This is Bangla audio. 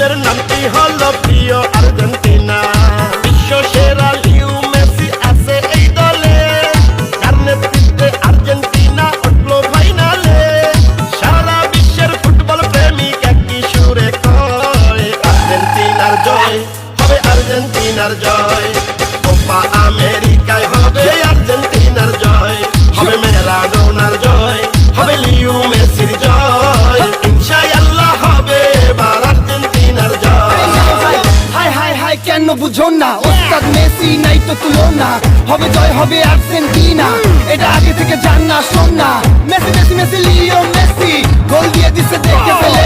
দেশের নামটি হলো প্রিয় আর্জেন্টিনা। বিশ্ব সেরা লিও মেসি আছে এই দলে, যার নেতৃত্বে আর্জেন্টিনা উঠলো ফাইনালে। সারা বিশ্বের ফুটবল প্রেমিক একই সুরে কয়, আর্জেন্টিনার জয় হবে, আর্জেন্টিনার জয়। কোপা আমেরিকায় হবে আর্জেন্টিনার জয়, হবে ম্যারাডোনার জয়, হবে লিও মেসির জয়। ইনশাআল্লাহ হবে এবার আর্জেন্টিনার জয়। হাই হাই হাই কেন বুঝো না, ওস্তাদ মেসি নাই তো তুলনা, হবে জয় হবে আর্জেন্টিনা, এটা আগে থেকে জান না শোন না। Messi Messi Messi Leo Messi গোল দিয়ে দিছে দেখে ফেলে